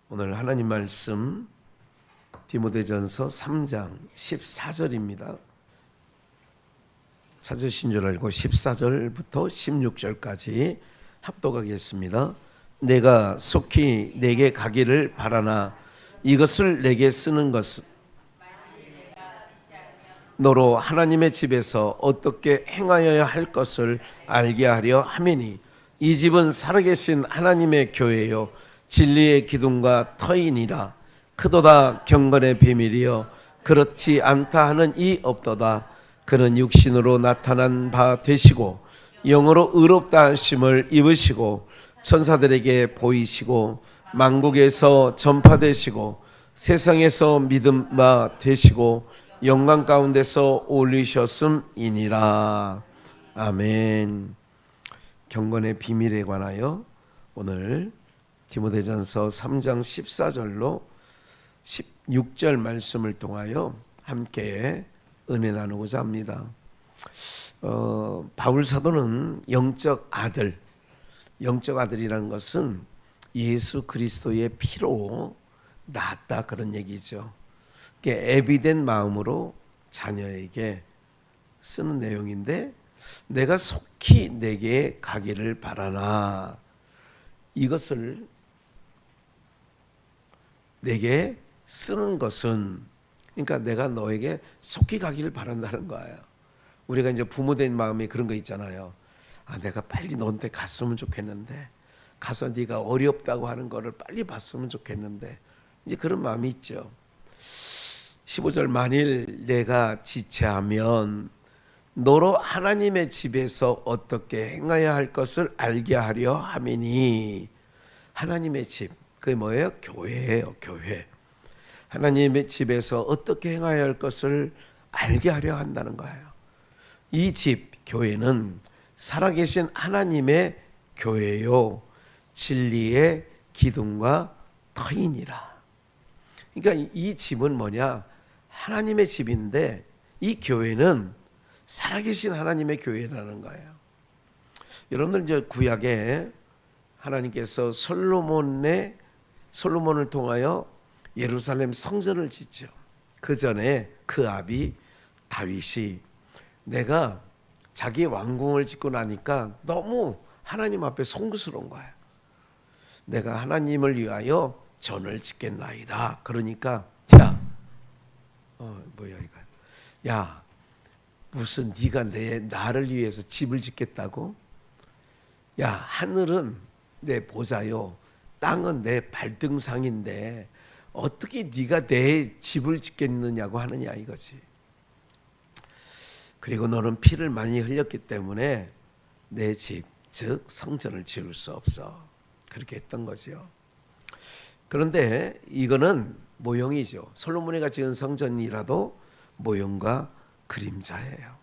오늘 하나님 말씀 디모데전서 3장 14절입니다. 찾으신 줄 알고 14절부터 16절까지 합독하겠습니다. 내가 속히 내게 가기를 바라나 이것을 내게 쓰는 것은 너로 하나님의 집에서 어떻게 행하여야 할 것을 알게 하려 함이니 이 집은 살아계신 하나님의 교회요 진리의 기둥과 터이니라. 크도다 경건의 비밀이여 그렇지 않다 하는 이 없도다. 그는 육신으로 나타난 바 되시고 영으로 의롭다 하심을 입으시고 천사들에게 보이시고 만국에서 전파되시고 세상에서 믿음 바 되시고 영광 가운데서 올리셨음이니라. 아멘. 경건의 비밀에 관하여 오늘 디모데전서 3장 14절로 16절 말씀을 통하여 함께 은혜 나누고자 합니다. 바울 사도는 영적 아들이라는 것은 예수 그리스도의 피로 낳았다 그런 얘기죠. 애비된 마음으로 자녀에게 쓰는 내용인데 내가 속히 내게 가기를 바라나 이것을 내게 쓰는 것은 그러니까 내가 너에게 속히 가기를 바란다는 거예요. 우리가 이제 부모된 마음이 그런 거 있잖아요. 내가 빨리 너한테 갔으면 좋겠는데 가서 네가 어렵다고 하는 거를 빨리 봤으면 좋겠는데 이제 그런 마음이 있죠. 15절 만일 내가 지체하면 너로 하나님의 집에서 어떻게 행하여야 할 것을 알게 하려 함이니 하나님의 집 그게 뭐예요? 교회예요. 교회. 하나님의 집에서 어떻게 행하여야 할 것을 알게 하려 한다는 거예요. 이 집 교회는 살아계신 하나님의 교회요 진리의 기둥과 터이니라. 그러니까 이 집은 뭐냐? 하나님의 집인데 이 교회는 살아계신 하나님의 교회라는 거예요. 여러분들 이제 구약에 하나님께서 솔로몬을 통하여 예루살렘 성전을 짓죠. 그 전에 그 아비 다윗이 내가 자기 왕궁을 짓고 나니까 너무 하나님 앞에 송구스러운 거예요. 내가 하나님을 위하여 전을 짓겠나이다. 그러니까 야 무슨 네가 나를 위해서 집을 짓겠다고? 야 하늘은 내 보좌요 땅은 내 발등상인데 어떻게 네가 내 집을 짓겠느냐고 하느냐 이거지. 그리고 너는 피를 많이 흘렸기 때문에 내 집, 즉 성전을 지을 수 없어. 그렇게 했던 거죠. 그런데 이거는 모형이죠. 솔로몬이가 지은 성전이라도 모형과 그림자예요.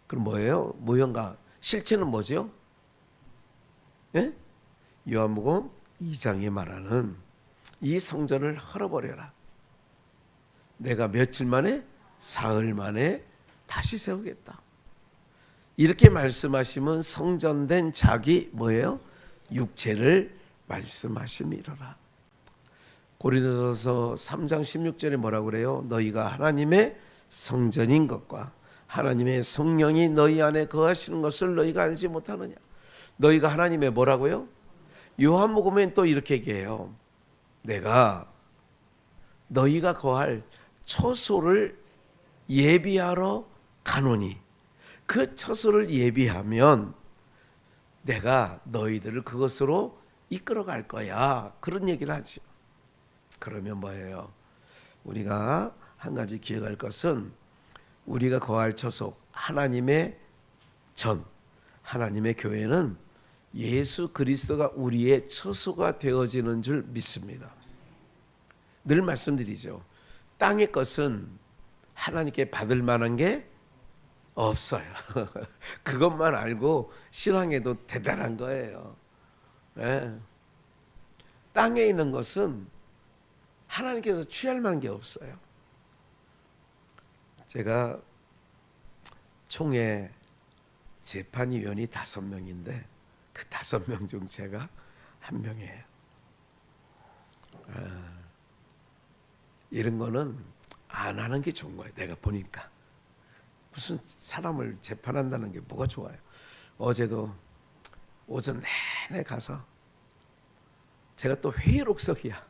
그럼 뭐예요? 모형과 실체는 뭐죠? 예? 요한복음 2장에 말하는 이 성전을 헐어버려라. 내가 며칠 만에 사흘 만에 다시 세우겠다. 이렇게 말씀하시면 성전된 자기 뭐예요? 육체를 말씀하심이로라. 고린도서 3장 16절에 뭐라고 그래요? 너희가 하나님의 성전인 것과 하나님의 성령이 너희 안에 거하시는 것을 너희가 알지 못하느냐. 너희가 하나님의 뭐라고요? 요한복음엔 또 이렇게 얘기해요. 내가 너희가 거할 처소를 예비하러 가노니 그 처소를 예비하면 내가 너희들을 그것으로 이끌어 갈 거야. 그런 얘기를 하죠. 그러면 뭐예요? 우리가 한 가지 기억할 것은 우리가 거할 처소 하나님의 하나님의 교회는 예수 그리스도가 우리의 처소가 되어지는 줄 믿습니다. 늘 말씀드리죠. 땅의 것은 하나님께 받을 만한 게 없어요. 그것만 알고 신앙에도 대단한 거예요. 네. 땅에 있는 것은 하나님께서 취할 만한 게 없어요. 제가 총회 재판위원이 5명인데 그 5명 중 제가 한 명이에요. 이런 거는 안 하는 게 좋은 거예요. 내가 보니까 무슨 사람을 재판한다는 게 뭐가 좋아요. 어제도 오전 내내 가서 제가 또 회의록석이야.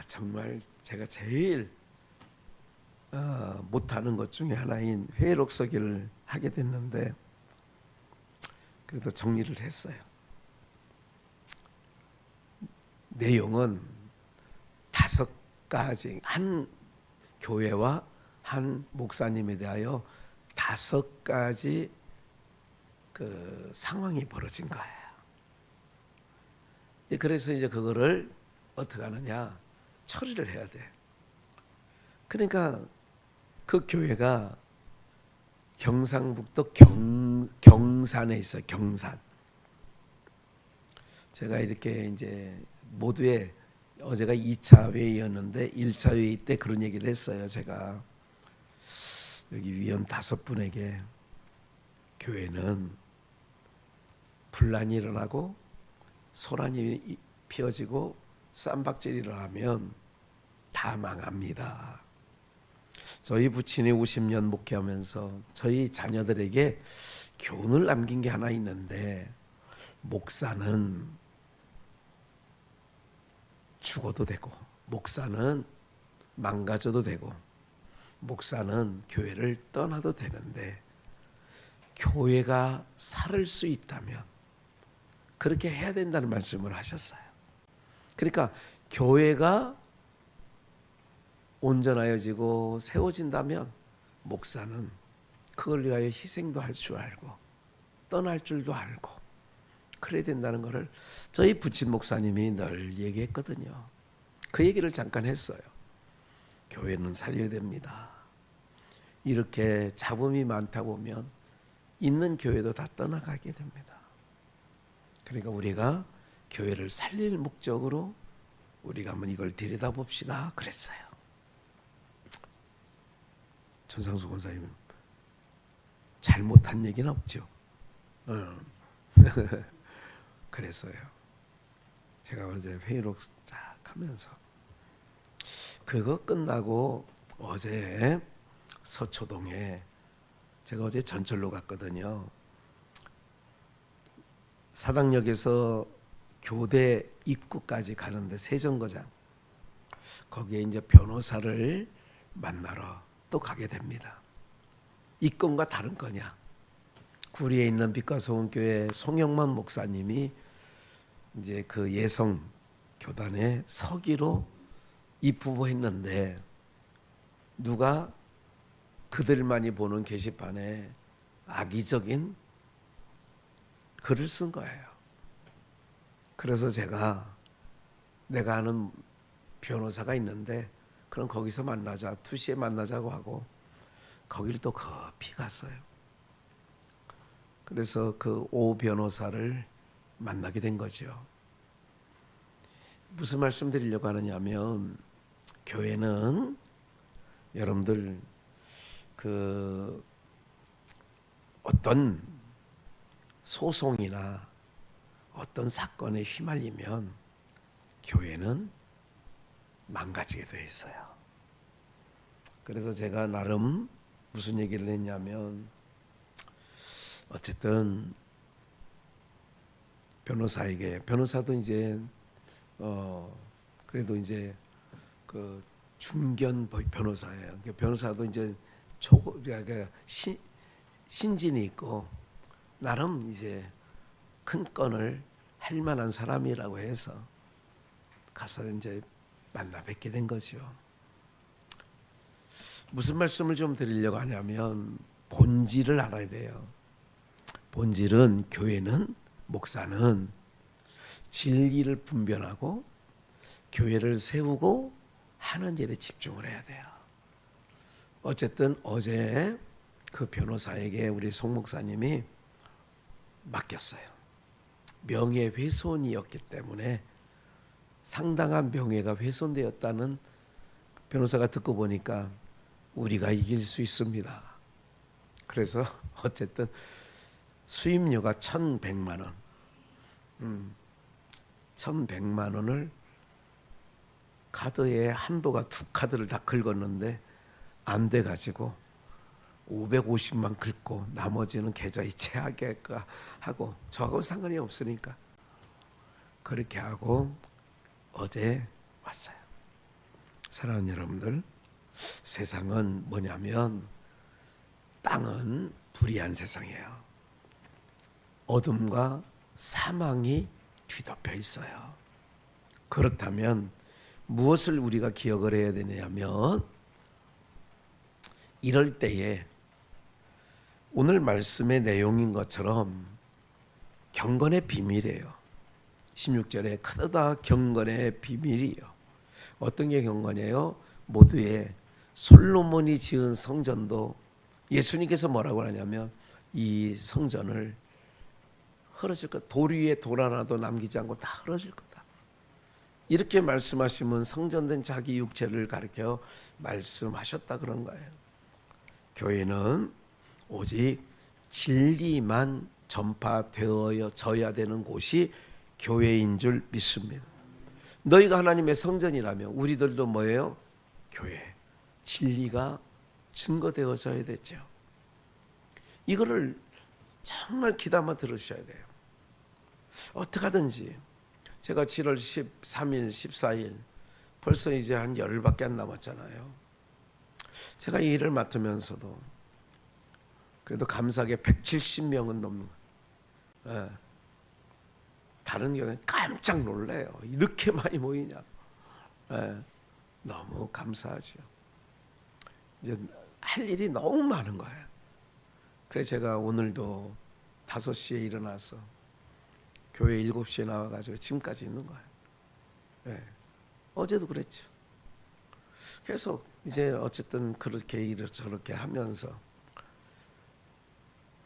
정말 제가 제일 못하는 것 중에 하나인 회의록서기를 하게 됐는데 그래도 정리를 했어요. 내용은 5가지, 한 교회와 한 목사님에 대하여 5가지 그 상황이 벌어진 거예요. 그래서 이제 그거를 어떻게 하느냐, 처리를 해야 돼. 그러니까 그 교회가 경상북도 경산에 있어요. 경산. 제가 이렇게 이제 모두의 어제가 2차 회의였는데 1차 회의 때 그런 얘기를 했어요. 제가 여기 위원 5분에게 교회는 분란이 일어나고 소란이 피어지고 쌈박질을 하면 다 망합니다. 저희 부친이 50년 목회하면서 저희 자녀들에게 교훈을 남긴 게 하나 있는데, 목사는 죽어도 되고 목사는 망가져도 되고 목사는 교회를 떠나도 되는데, 교회가 살을 수 있다면 그렇게 해야 된다는 말씀을 하셨어요. 그러니까 교회가 온전하여지고 세워진다면 목사는 그걸 위하여 희생도 할 줄 알고 떠날 줄도 알고 그래야 된다는 것을 저희 부친 목사님이 늘 얘기했거든요. 그 얘기를 잠깐 했어요. 교회는 살려야 됩니다. 이렇게 잡음이 많다 보면 있는 교회도 다 떠나가게 됩니다. 그러니까 우리가 교회를 살릴 목적으로 우리가 한번 이걸 들여다봅시다 그랬어요. 전상수 권사님 잘못한 얘기는 없죠. 그랬어요. 제가 어제 회의록 쫙 하면서 그거 끝나고 어제 서초동에 제가 어제 전철로 갔거든요. 사당역에서 교대 입구까지 가는데 세정거장 거기에 이제 변호사를 만나러 또 가게 됩니다. 이 건과 다른 거냐? 구리에 있는 빛과 소금 교회 송영만 목사님이 이제 그 예성 교단에 서기로 입후보했는데 누가 그들만이 보는 게시판에 악의적인 글을 쓴 거예요. 그래서 내가 아는 변호사가 있는데 그럼 거기서 만나자, 2시에 만나자고 하고 거기를 또 급히 갔어요. 그래서 그 오 변호사를 만나게 된 거죠. 무슨 말씀 드리려고 하느냐면, 교회는 여러분들 그 어떤 소송이나 어떤 사건에 휘말리면 교회는 망가지게 돼 있어요. 그래서 제가 나름 무슨 얘기를 했냐면, 어쨌든 변호사도 이제 그래도 이제 그 중견 변호사예요. 변호사도 이제 신진이 있고 나름 이제 큰 건을 할 만한 사람이라고 해서 가서 이제 만나 뵙게 된 거죠. 무슨 말씀을 좀 드리려고 하냐면, 본질을 알아야 돼요. 본질은 교회는, 목사는 진리를 분별하고 교회를 세우고 하는 일에 집중을 해야 돼요. 어쨌든 어제 그 변호사에게 우리 송 목사님이 맡겼어요. 명예훼손이었기 때문에 상당한 명예가 훼손되었다는, 변호사가 듣고 보니까 우리가 이길 수 있습니다. 그래서 어쨌든 수임료가 1,100만 원, 1,100만 원을 카드에 한도가 2카드를 다 긁었는데 안 돼가지고 550만 긁고 나머지는 계좌 이체하게 하고 저하고 상관이 없으니까 그렇게 하고 어제 왔어요. 사랑하는 여러분들, 세상은 뭐냐면 땅은 불의한 세상이에요. 어둠과 사망이 뒤덮여 있어요. 그렇다면 무엇을 우리가 기억을 해야 되냐면 이럴 때에 오늘 말씀의 내용인 것처럼 경건의 비밀이에요. 16절에 크다 경건의 비밀이요. 어떤 게 경건이에요? 모두의 솔로몬이 지은 성전도 예수님께서 뭐라고 하냐면 이 성전을 헐어질 것, 돌 위에 돌 하나도 남기지 않고 다 헐어질 거다. 이렇게 말씀하시면 성전된 자기 육체를 가리켜 말씀하셨다 그런 거예요. 교회는 오직 진리만 전파되어져야 되는 곳이 교회인 줄 믿습니다. 너희가 하나님의 성전이라면 우리들도 뭐예요? 교회. 진리가 증거되어져야 되죠. 이거를 정말 귀담아 들으셔야 돼요. 어떻게 하든지 제가 7월 13일, 14일 벌써 이제 한 열흘밖에 안 남았잖아요. 제가 이 일을 맡으면서도 그래도 감사하게 170명은 넘는 거예요. 다른 경우에 깜짝 놀래요. 이렇게 많이 모이냐. 너무 감사하죠. 이제 할 일이 너무 많은 거예요. 그래서 제가 오늘도 5시에 일어나서 교회 7시에 나와가지고 지금까지 있는 거예요. 어제도 그랬죠. 계속 이제 어쨌든 그렇게 이렇게 하면서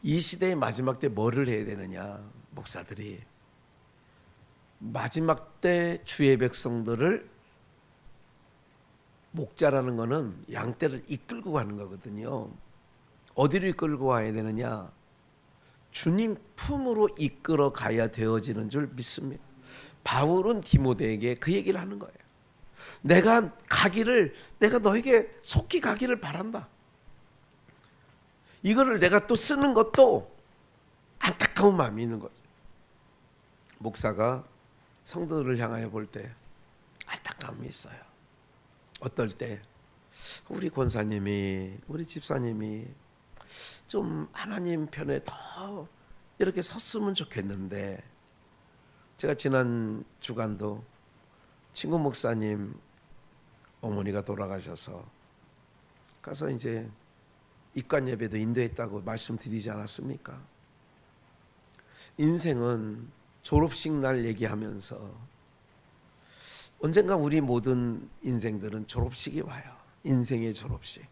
이 시대의 마지막 때 뭐를 해야 되느냐. 목사들이 마지막 때 주의 백성들을 목자라는 거는 양떼를 이끌고 가는 거거든요. 어디로 이끌고 와야 되느냐? 주님 품으로 이끌어 가야 되어지는 줄 믿습니다. 바울은 디모데에게 그 얘기를 하는 거예요. 내가 너에게 속히 가기를 바란다. 이거를 내가 또 쓰는 것도 안타까운 마음이 있는 거죠. 목사가 성도들을 향하여 볼 때 안타까움이 있어요. 어떨 때 우리 권사님이, 우리 집사님이 좀 하나님 편에 더 이렇게 섰으면 좋겠는데, 제가 지난 주간도 친구 목사님 어머니가 돌아가셔서 가서 이제 입관 예배도 인도했다고 말씀드리지 않았습니까? 인생은 졸업식 날 얘기하면서 언젠가 우리 모든 인생들은 졸업식이 와요. 인생의 졸업식.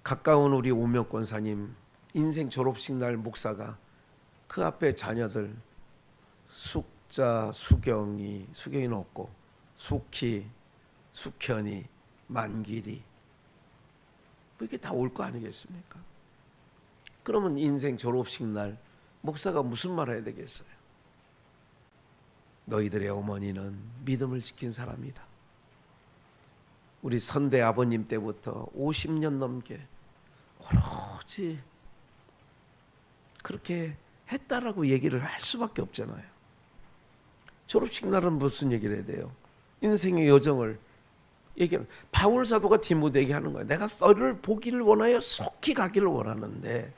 가까운 우리 오명 권사님 인생 졸업식 날 목사가 그 앞에 자녀들 숙자, 수경이는 없고 숙희, 숙현이, 만길이 이게 다 올 거 아니겠습니까? 그러면 인생 졸업식 날 목사가 무슨 말 해야 되겠어요? 너희들의 어머니는 믿음을 지킨 사람이다. 우리 선대 아버님 때부터 50년 넘게 오로지 그렇게 했다라고 얘기를 할 수밖에 없잖아요. 졸업식 날은 무슨 얘기를 해야 돼요? 인생의 여정을 얘기하는, 바울 사도가 디모데에게 하는 거예요. 내가 너를 보기를 원하여 속히 가기를 원하는데,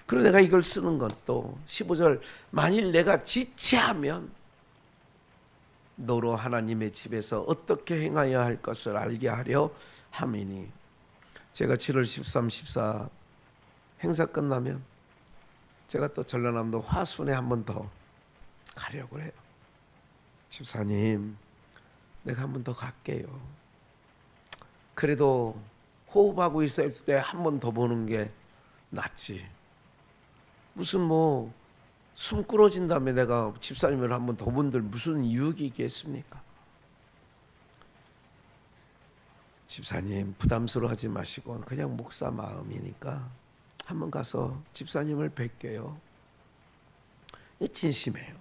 그리고 내가 이걸 쓰는 것도 15절, 만일 내가 지체하면 너로 하나님의 집에서 어떻게 행하여야 할 것을 알게 하려 함이니. 제가 7월 13, 14 행사 끝나면 제가 또 전라남도 화순에 한 번 더 가려고 해요. 집사님, 내가 한 번 더 갈게요. 그래도 호흡하고 있을 때 한 번 더 보는 게 낫지. 무슨 숨 끊어진 다음에 내가 집사님을 한 번 더 본들 무슨 유익이 있겠습니까? 집사님 부담스러워하지 마시고 그냥 목사 마음이니까 한번 가서 집사님을 뵐게요. 진심해요.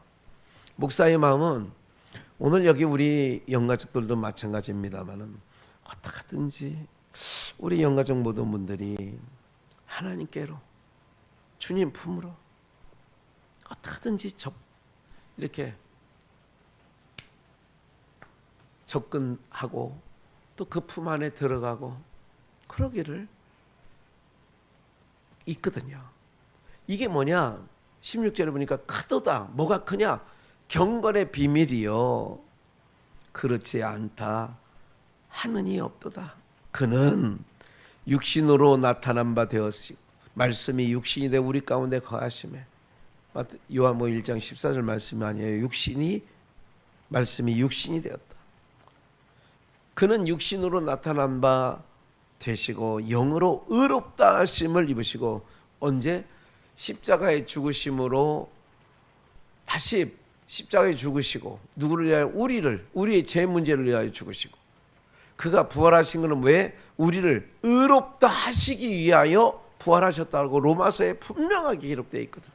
목사의 마음은 오늘 여기 우리 영가족들도 마찬가지입니다만은 어떻게든지 우리 영가족 모든 분들이 하나님께로 주님 품으로 어떻게든지 이렇게 접근하고 또 그 품 안에 들어가고 그러기를 있거든요. 이게 뭐냐? 16절에 보니까 크도다. 뭐가 크냐? 경건의 비밀이요. 그렇지 않다 하느니 없도다. 그는 육신으로 나타난 바 되었으고 말씀이 육신이 되 우리 가운데 거하심에 요한복음 1장 14절 말씀이 아니에요. 말씀이 육신이 되었다. 그는 육신으로 나타난 바 되시고 영으로 의롭다 하심을 입으시고 언제? 십자가의 죽으심으로 다시 십자가에 죽으시고 누구를 위하여? 우리의 죄 문제를 위하여 죽으시고 그가 부활하신 것은 왜? 우리를 의롭다 하시기 위하여 부활하셨다고 로마서에 분명하게 기록되어 있거든.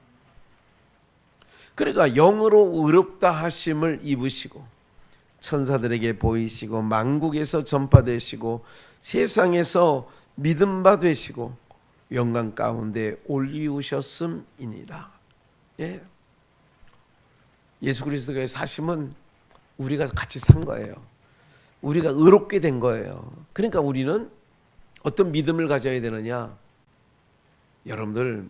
그러니까 영으로 의롭다 하심을 입으시고 천사들에게 보이시고 만국에서 전파되시고 세상에서 믿음 바 되시고 영광 가운데 올리우셨음이니라. 예. 예수 그리스도의 사심은 우리가 같이 산 거예요. 우리가 의롭게 된 거예요. 그러니까 우리는 어떤 믿음을 가져야 되느냐? 여러분들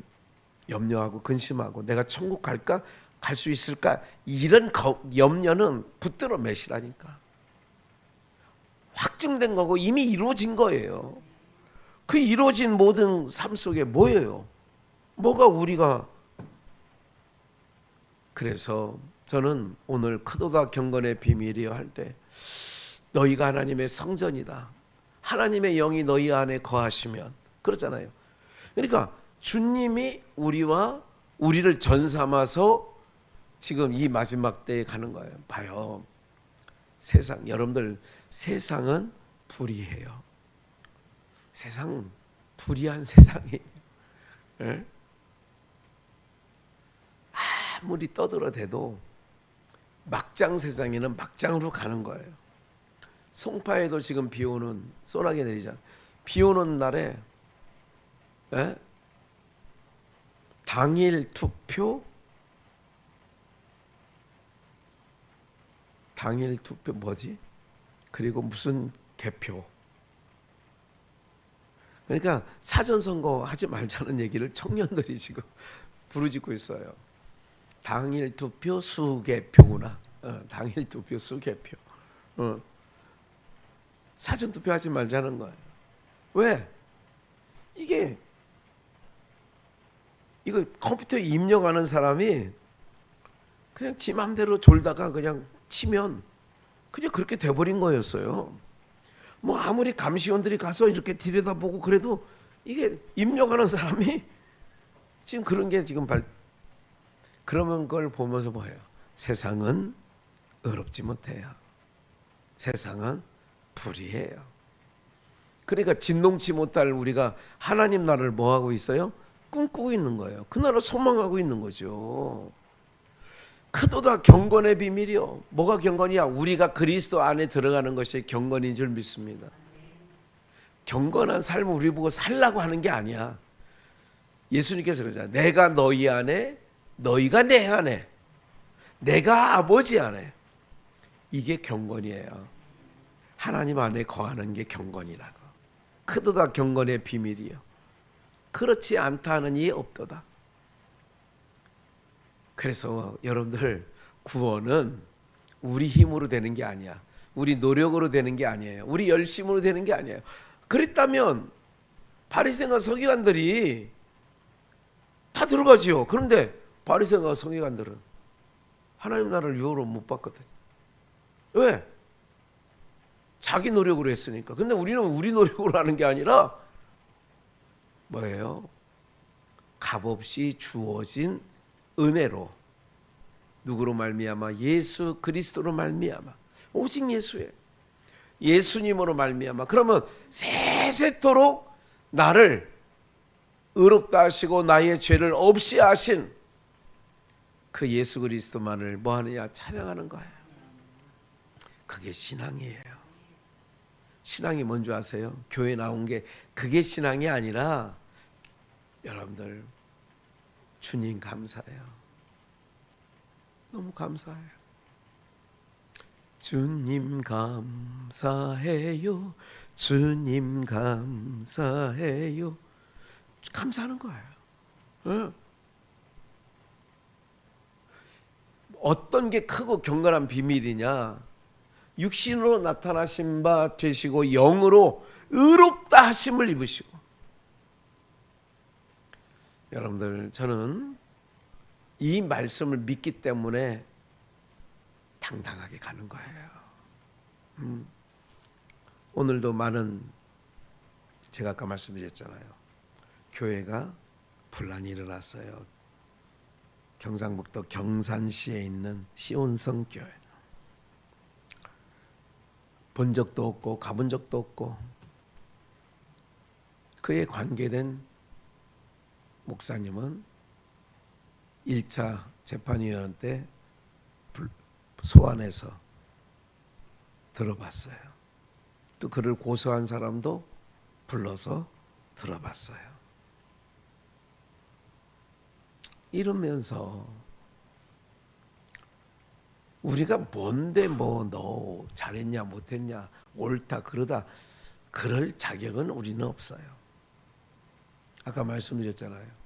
염려하고 근심하고 내가 천국 갈까? 갈 수 있을까? 이런 염려는 붙들어 매시라니까. 확증된 거고 이미 이루어진 거예요. 그 이루어진 모든 삶 속에 뭐예요? 뭐가 우리가. 그래서 저는 오늘 크도다 경건의 비밀이여 할 때 너희가 하나님의 성전이다. 하나님의 영이 너희 안에 거하시면 그렇잖아요. 그러니까 주님이 우리를 전삼아서 지금 이 마지막 때에 가는 거예요. 봐요. 여러분들 세상은 불의해요. 세상 불의한 세상이에요. 네? 아무리 떠들어대도 막장 세상에는 막장으로 가는 거예요. 송파에도 지금 비 오는 소나기 내리잖아요. 비 오는 날에 당일 투표 뭐지? 그리고 무슨 개표. 그러니까 사전선거 하지 말자는 얘기를 청년들이 지금 부르짖고 있어요. 당일 투표 수개표구나. 당일 투표 수개표. 사전 투표하지 말자는 거예요. 왜? 이거 컴퓨터에 입력하는 사람이 그냥 지 맘대로 졸다가 그냥 치면 그냥 그렇게 돼버린 거였어요. 뭐 아무리 감시원들이 가서 이렇게 들여다보고 그래도 이게 입력하는 사람이 지금 그런 게 지금 그러면 그걸 보면서 뭐예요? 세상은 의롭지 못해요. 세상은 불의해요. 그러니까 진동치 못할 우리가 하나님 나라를 뭐 하고 있어요? 꿈꾸고 있는 거예요. 그 나라를 소망하고 있는 거죠. 크도다 경건의 비밀이요. 뭐가 경건이야? 우리가 그리스도 안에 들어가는 것이 경건인 줄 믿습니다. 경건한 삶을 우리 보고 살라고 하는 게 아니야. 예수님께서 그러잖아요. 내가 너희 안에, 너희가 내 안에, 내가 아버지 안에. 이게 경건이에요. 하나님 안에 거하는 게 경건이라고. 크도다 경건의 비밀이요. 그렇지 않다 하는 이 없도다. 그래서 여러분들 구원은 우리 힘으로 되는 게 아니야. 우리 노력으로 되는 게 아니에요. 우리 열심으로 되는 게 아니에요. 그랬다면 바리새인과 서기관들이 다 들어가지요. 그런데 바리새인과 서기관들은 하나님 나라를 유혹으로 못 받거든. 왜? 자기 노력으로 했으니까. 근데 우리는 우리 노력으로 하는 게 아니라 뭐예요? 값없이 주어진 은혜로. 누구로 말미암아? 예수 그리스도로 말미암아. 오직 예수예요. 예수님으로 말미암아. 그러면 세세토록 나를 의롭다 하시고 나의 죄를 없이 하신 그 예수 그리스도만을 뭐하느냐? 찬양하는 거예요. 그게 신앙이에요. 신앙이 뭔지 아세요? 교회 나온 게 그게 신앙이 아니라 여러분들 주님 감사해요. 너무 감사해요. 주님 감사해요. 주님 감사해요. 감사하는 거예요. 응. 어떤 게 크고 경건한 비밀이냐? 육신으로 나타나신 바 되시고 영으로 의롭다 하심을 입으시고. 여러분들, 저는 이 말씀을 믿기 때문에 당당하게 가는 거예요. 오늘도 많은, 제가 아까 말씀드렸잖아요. 교회가 분란이 일어났어요. 경상북도 경산시에 있는 시온성교회. 본 적도 없고 가본 적도 없고 그에 관계된 목사님은 1차 재판위원 때 소환해서 들어봤어요. 또 그를 고소한 사람도 불러서 들어봤어요. 이러면서 우리가 뭔데 뭐 너 잘했냐 못했냐 옳다 그러다 그럴 자격은 우리는 없어요. 아까 말씀드렸잖아요.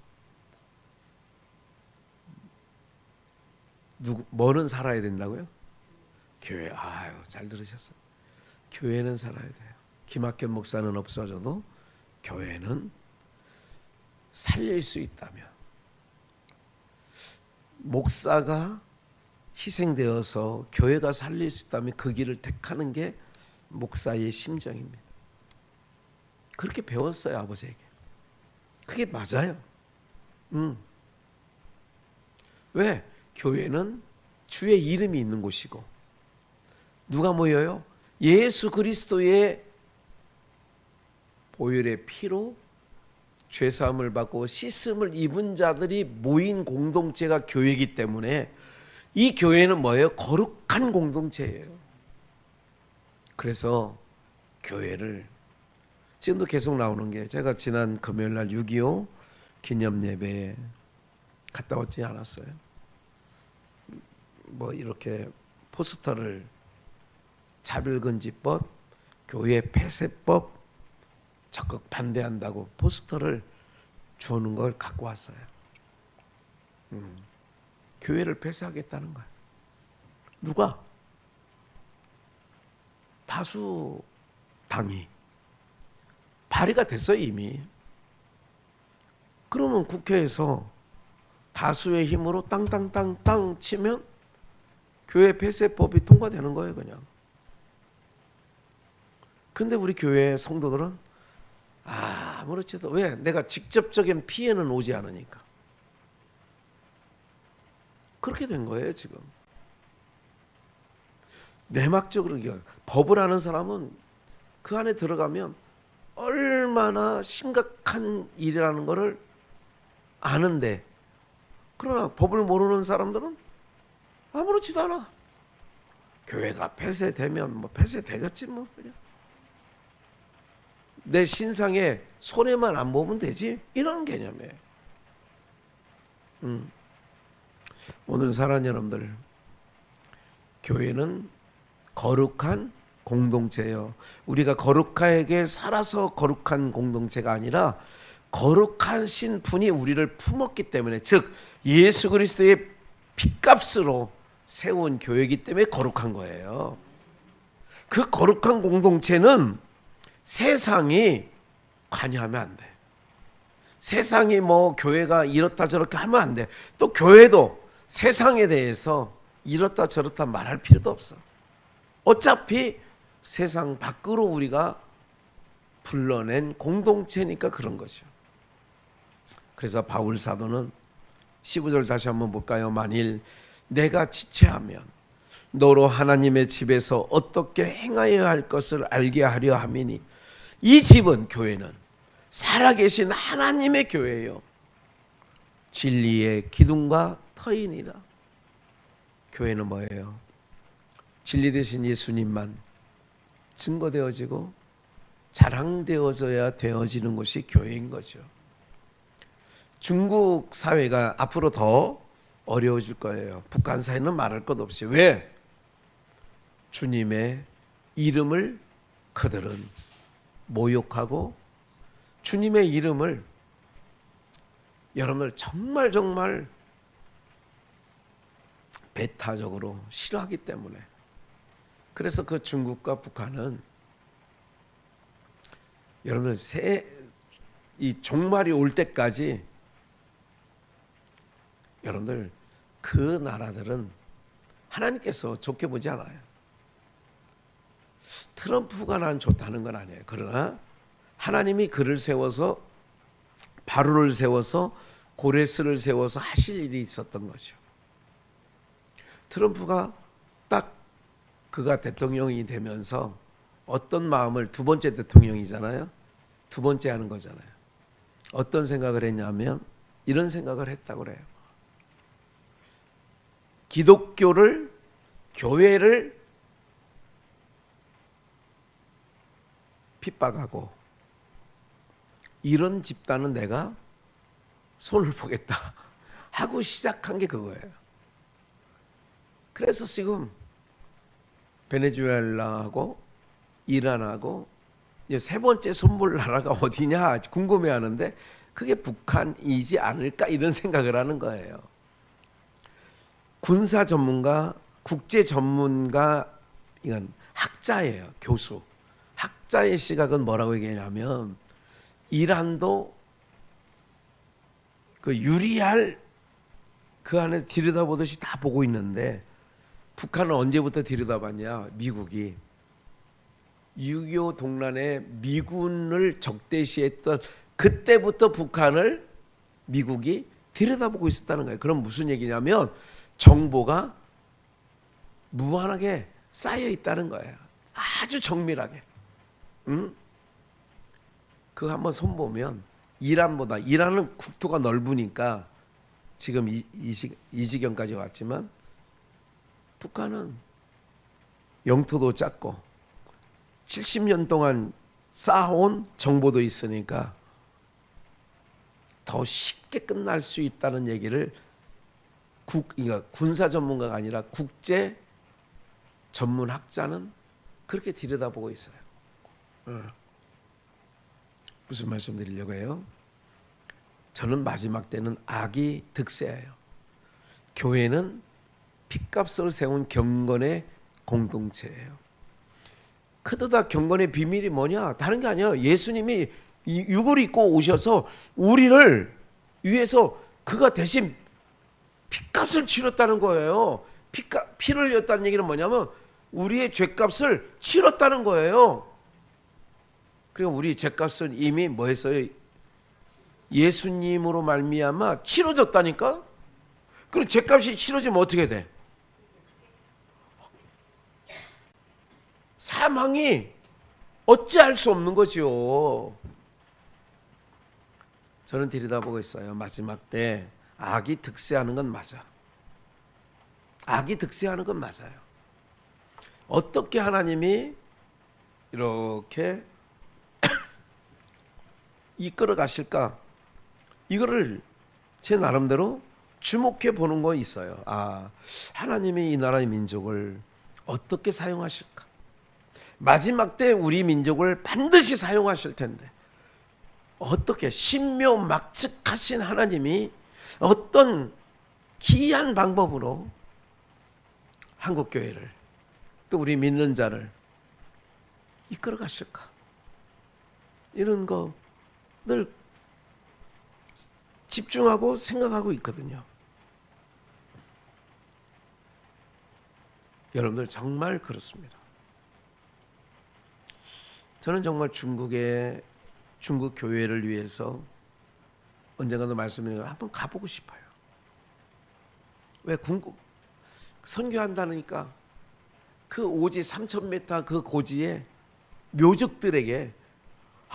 뭐는 살아야 된다고요? 교회. 아유, 잘 들으셨어요. 교회는 살아야 돼요. 김학견 목사는 없어져도 교회는 살릴 수 있다면, 목사가 희생되어서 교회가 살릴 수 있다면 그 길을 택하는 게 목사의 심정입니다. 그렇게 배웠어요, 아버지에게. 그게 맞아요. 왜? 교회는 주의 이름이 있는 곳이고, 누가 모여요? 예수 그리스도의 보혈의 피로 죄사함을 받고 씻음을 입은 자들이 모인 공동체가 교회이기 때문에 이 교회는 뭐예요? 거룩한 공동체예요. 그래서 교회를 지금도 계속 나오는 게, 제가 지난 금요일날 6.25 기념예배에 갔다 왔지 않았어요? 뭐 이렇게 포스터를, 차별금지법, 교회 폐쇄법 적극 반대한다고 포스터를 주는 걸 갖고 왔어요. 교회를 폐쇄하겠다는 거야. 누가? 다수 당이 발의가 됐어요, 이미. 그러면 국회에서 다수의 힘으로 땅땅땅땅 치면 교회 폐쇄법이 통과되는 거예요, 그냥. 근데 우리 교회 성도들은 아무렇지도, 왜? 내가 직접적인 피해는 오지 않으니까. 그렇게 된 거예요, 지금. 내막적으로 법을 아는 사람은 그 안에 들어가면 얼마나 심각한 일이라는 것을 아는데, 그러나 법을 모르는 사람들은 아무렇지도 않아. 교회가 폐쇄되면 뭐 폐쇄되겠지 뭐, 그냥. 내 신상에 손해만 안 보면 되지, 이런 개념이에요. 오늘 사랑하는 여러분들, 교회는 거룩한 공동체예요. 우리가 거룩하게 살아서 거룩한 공동체가 아니라 거룩하신 분이 우리를 품었기 때문에, 즉 예수 그리스도의 핏값으로 세운 교회이기 때문에 거룩한 거예요. 그 거룩한 공동체는 세상이 관여하면 안 돼. 세상이 뭐 교회가 이렇다 저렇게 하면 안 돼. 또 교회도 세상에 대해서 이렇다 저렇다 말할 필요도 없어. 어차피 세상 밖으로 우리가 불러낸 공동체니까 그런 거죠. 그래서 바울 사도는 15절 다시 한번 볼까요? 만일 내가 지체하면 너로 하나님의 집에서 어떻게 행하여야 할 것을 알게 하려 함이니, 이 집은, 교회는 살아계신 하나님의 교회예요. 진리의 기둥과 터이니라. 교회는 뭐예요? 진리 되신 예수님만 증거되어지고 자랑되어져야 되어지는 것이 교회인 거죠. 중국 사회가 앞으로 더 어려워질 거예요. 북한 사회는 말할 것 없이. 왜? 주님의 이름을 그들은 모욕하고 주님의 이름을 여러분들 정말 배타적으로 싫어하기 때문에. 그래서 그 중국과 북한은 여러분들 이 종말이 올 때까지 여러분들 그 나라들은 하나님께서 좋게 보지 않아요. 트럼프가 난 좋다는 건 아니에요. 그러나 하나님이 그를 세워서 바로를 세워서 고레스를 세워서 하실 일이 있었던 거죠. 트럼프가 딱 그가 대통령이 되면서 어떤 마음을, 두 번째 대통령이잖아요. 두 번째 하는 거잖아요. 어떤 생각을 했냐면 이런 생각을 했다고 그래요. 기독교를, 교회를 핍박하고 이런 집단은 내가 손을 보겠다 하고 시작한 게 그거예요. 그래서 지금 베네수엘라하고 이란하고 이제 세 번째 손볼 나라가 어디냐 궁금해하는데 그게 북한이지 않을까 이런 생각을 하는 거예요. 군사 전문가, 국제 전문가, 이건 학자예요. 교수. 학자의 시각은 뭐라고 얘기하냐면 이란도 그 유리할 그 안에 들여다보듯이 다 보고 있는데 북한은 언제부터 들여다봤냐? 미국이 6.25 동란에 미군을 적대시했던 그때부터 북한을 미국이 들여다보고 있었다는 거예요. 그럼 무슨 얘기냐면 정보가 무한하게 쌓여 있다는 거예요. 아주 정밀하게. 그거 한번 손보면 이란보다, 이란은 국토가 넓으니까 지금 이 지경까지 왔지만 북한은 영토도 작고 70년 동안 쌓아온 정보도 있으니까 더 쉽게 끝날 수 있다는 얘기를 그러니까 군사 전문가가 아니라 국제 전문 학자는 그렇게 들여다보고 있어요. 무슨 말씀 드리려고 해요? 저는 마지막 때는 악이 득세해요. 교회는 핏값을 세운 경건의 공동체예요. 그러다 경건의 비밀이 뭐냐? 다른 게 아니야. 예수님이 육을 입고 오셔서 우리를 위해서 그가 대신 핏값을 치렀다는 거예요. 피를 흘렸다는 얘기는 뭐냐면 우리의 죄값을 치렀다는 거예요. 그리고 우리 죄값은 이미 뭐 했어요? 예수님으로 말미암아 치러졌다니까? 그럼 죄값이 치러지면 어떻게 돼? 사망이 어찌할 수 없는 거지요. 저는 들여다보고 있어요. 마지막 때 악이 득세하는 건 맞아. 악이 득세하는 건 맞아요. 어떻게 하나님이 이렇게 이끌어 가실까? 이거를 제 나름대로 주목해 보는 거 있어요. 하나님이 이 나라의 민족을 어떻게 사용하실까? 마지막 때 우리 민족을 반드시 사용하실 텐데 어떻게 신묘막측하신 하나님이 어떤 기이한 방법으로 한국교회를 또 우리 믿는 자를 이끌어 가실까? 이런 거 늘 집중하고 생각하고 있거든요. 여러분들 정말 그렇습니다. 저는 정말 중국 교회를 위해서 언젠가도 말씀드린 거 한번 가보고 싶어요. 왜 선교한다니까 그 오지 3,000m 그 고지에 묘적들에게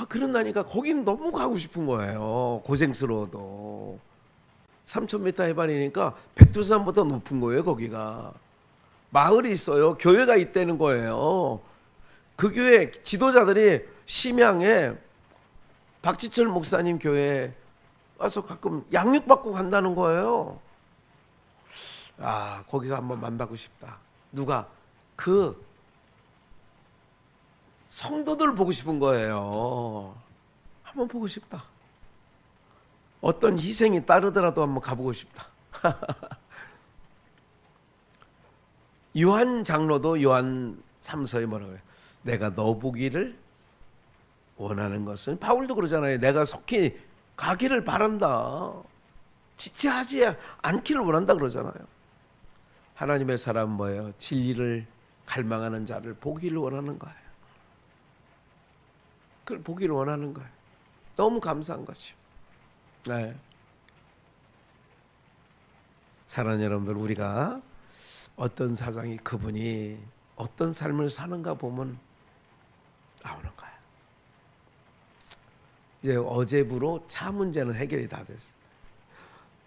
그런다니까 거기는 너무 가고 싶은 거예요. 고생스러워도 3,000m 해발이니까 백두산보다 높은 거예요. 거기가 마을이 있어요. 교회가 있다는 거예요. 그 교회 지도자들이 심양에 박지철 목사님 교회에 와서 가끔 양육받고 간다는 거예요. 아, 거기가 한번 만나고 싶다. 누가? 그 성도들 보고 싶은 거예요. 한번 보고 싶다. 어떤 희생이 따르더라도 한번 가보고 싶다. 요한 장로도 요한 3서에 뭐라고 해요? 내가 너 보기를 원하는 것은, 바울도 그러잖아요. 내가 속히 가기를 바란다. 지체하지 않기를 원한다 그러잖아요. 하나님의 사람은 뭐예요? 진리를 갈망하는 자를 보기를 원하는 거예요. 그걸 보기를 원하는 거예요. 너무 감사한 거죠. 네. 사랑하는 여러분들, 우리가 어떤 사장이, 그분이 어떤 삶을 사는가 보면 나오는 거예요. 이제 어제부로 차 문제는 해결이 다 됐어요.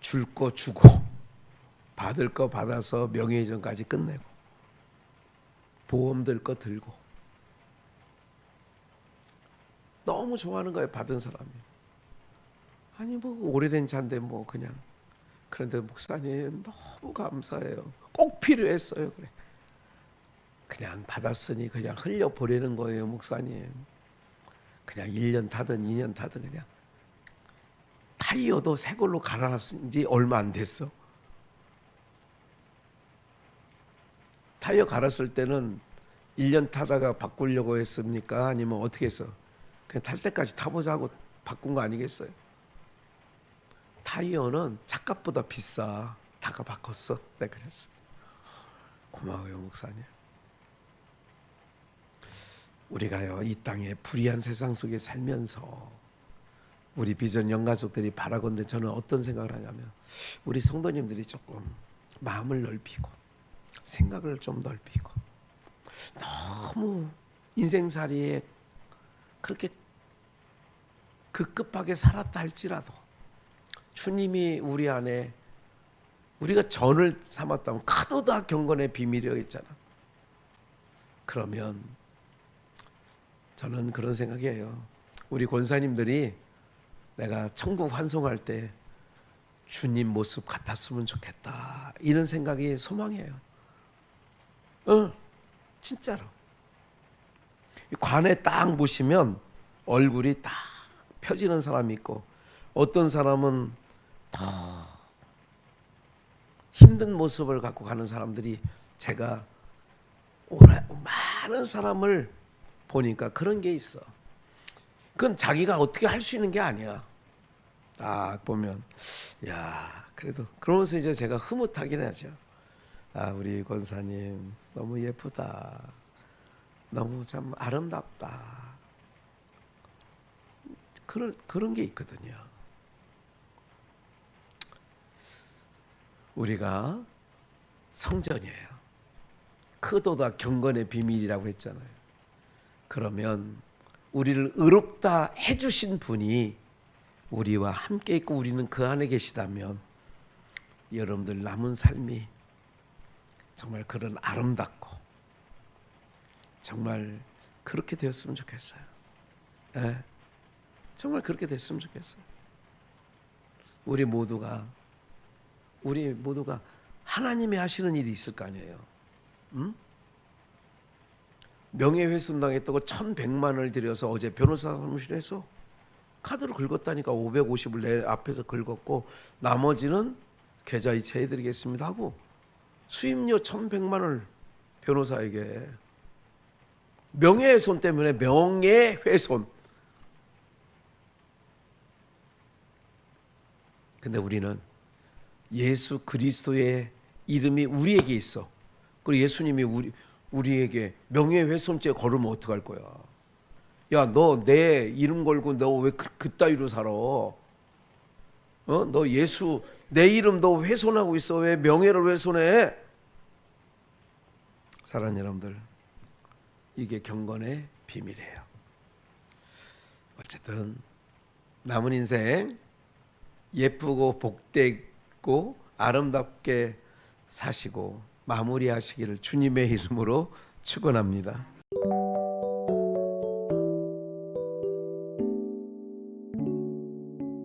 줄 거 주고 받을 거 받아서 명예이전까지 끝내고 보험 들 거 들고 너무 좋아하는 거예요. 받은 사람이. 아니 뭐 오래된 차인데 뭐 그냥. 그런데 목사님 너무 감사해요. 꼭 필요했어요. 그래. 그냥 받았으니 그냥 흘려보내는 거예요. 목사님. 그냥 1년 타든 2년 타든 그냥. 타이어도 새 걸로 갈아놨은 지 얼마 안 됐어. 타이어 갈았을 때는 1년 타다가 바꾸려고 했습니까? 아니면 어떻게 했어? 그냥 탈 때까지 타보자고 바꾼 거 아니겠어요? 타이어는 차값보다 비싸. 다가 바꿨어. 내가 그랬어. 고마워요, 목사님. 우리가요, 이 땅에 불의한 세상 속에 살면서 우리 비전 영가족들이 바라건대 저는 어떤 생각을 하냐면, 우리 성도님들이 조금 마음을 넓히고 생각을 좀 넓히고, 너무 인생살이에 그렇게 급급하게 살았다 할지라도 주님이 우리 안에, 우리가 전을 삼았다면 카도다 경건의 비밀이라고 했잖아. 그러면 저는 그런 생각이에요. 우리 권사님들이 내가 천국 환송할 때 주님 모습 같았으면 좋겠다, 이런 생각이 소망이에요. 진짜로. 관에 딱 보시면 얼굴이 딱 펴지는 사람이 있고, 어떤 사람은 더 힘든 모습을 갖고 가는 사람들이, 제가 많은 사람을 보니까 그런 게 있어. 그건 자기가 어떻게 할 수 있는 게 아니야. 딱 보면 야, 그래도 그러면서 이제 제가 흐뭇하긴 하죠. 아, 우리 권사님 너무 예쁘다. 너무 참 아름답다. 그런 게 있거든요. 우리가 성전이에요. 크도다 경건의 비밀이라고 했잖아요. 그러면 우리를 의롭다 해주신 분이 우리와 함께 있고 우리는 그 안에 계시다면, 여러분들 남은 삶이 정말 그런 아름답고 정말 그렇게 되었으면 좋겠어요. 네. 정말 그렇게 됐으면 좋겠어요. 우리 모두가 하나님이 하시는 일이 있을 거 아니에요. 응? 명예훼손 당했다고 1,100만원을 들여서 어제 변호사 사무실에서 카드로 긁었다니까. 550을 내 앞에서 긁었고 나머지는 계좌이체 해드리겠습니다 하고 수임료 1,100만원을 변호사에게. 명예훼손 때문에. 명예훼손. 근데 우리는 예수 그리스도의 이름이 우리에게 있어. 그리고 예수님이 우리에게 명예훼손죄 걸으면 어떡할 거야. 야, 너 내 이름 걸고 너 왜 그따위로 살아? 너 예수 내 이름 너 훼손하고 있어. 왜 명예를 훼손해? 사랑하는 여러분들, 이게 경건의 비밀이에요. 어쨌든 남은 인생 예쁘고 복되고 아름답게 사시고 마무리하시기를 주님의 이름으로 축원합니다.